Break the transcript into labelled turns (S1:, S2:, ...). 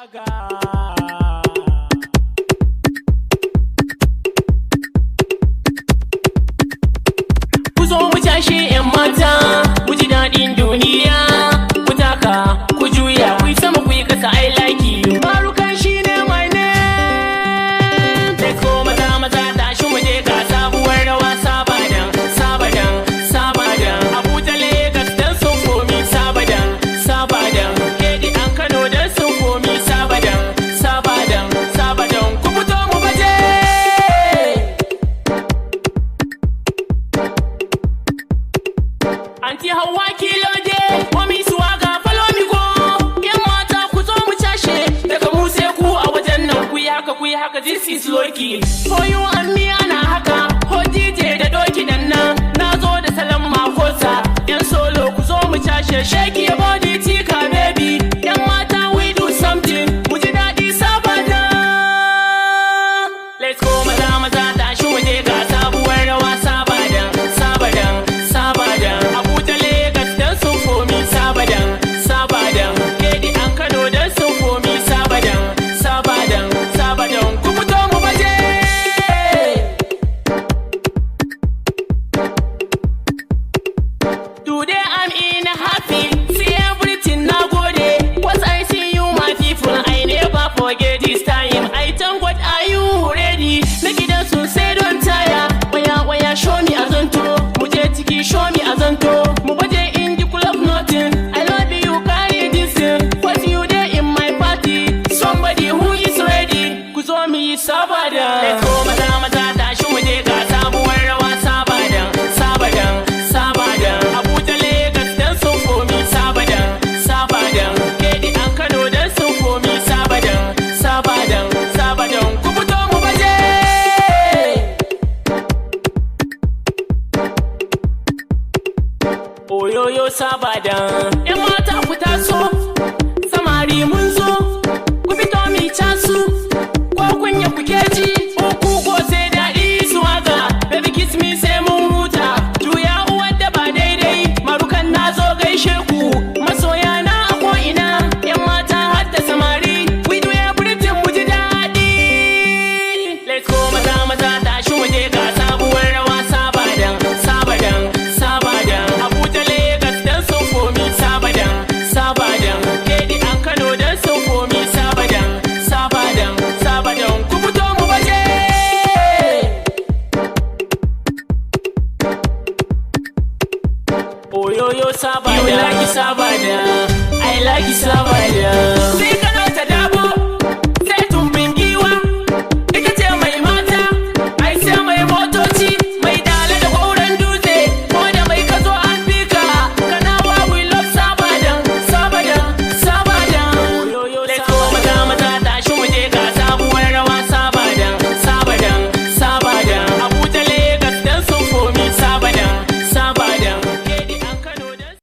S1: Shaga. Ku zo mu tashi 'yan mata, mu ji daɗin duniya, ku taka, ku juya, ku yi sama, ku yi ƙasa, I like you. Marukan shi ne my name. Let's go maza maza tashi mu je ga sabuwar rawa sabadan, sabadan, sabadan. Abuja Lagos dan sun komi sabadan, sabadan. Kedi an Kano dan sun komi sabadan, sabadan, sabadan. Ku fito mu baje. Anti Hawa Kilode, Mami Swaga, follow me go. Yan mata ku zo mu cashe, daga mu sai ku a wajen nan ku yi haka, this is Loki. For you and me ana haka, ho DJ da doki dan nan, na zo da salon makosa. Yan solo ku zo mu cashe, shake your body tika baby. Yan mata we do something, mu ji daɗi sabada. Let's go maza maza tashi mu je ga sabuwar rawa sabadan, sabadan, sabadan. Abuja Lagos dan sun komi sabadan, sabadan. Kedi an Kano dan sun komi sabadan, sabadan, sabadan. Ku fito mu baje. Today I'm in happy, see everything na gode. Once I see you my people, I never forget this time. I thank God, are you ready? Na gidan sun say don tire. Waya show me azanto, mu je ciki show me azanto. Mu baje in the club nothing. I love you carry this thing. What you there in my party? Somebody who is ready. Ku zo mu yi sabada. Let's go maza maza tashi mu je ga sabuwar rawa sabadan, sabadan, sabadan. Abuja Lagos dan sun komi sabadan, sabadan. Kedi an Kano dan sun komi sabadan, sabadan, sabadan. Ku fito mu baje. Oyoyo sabadan,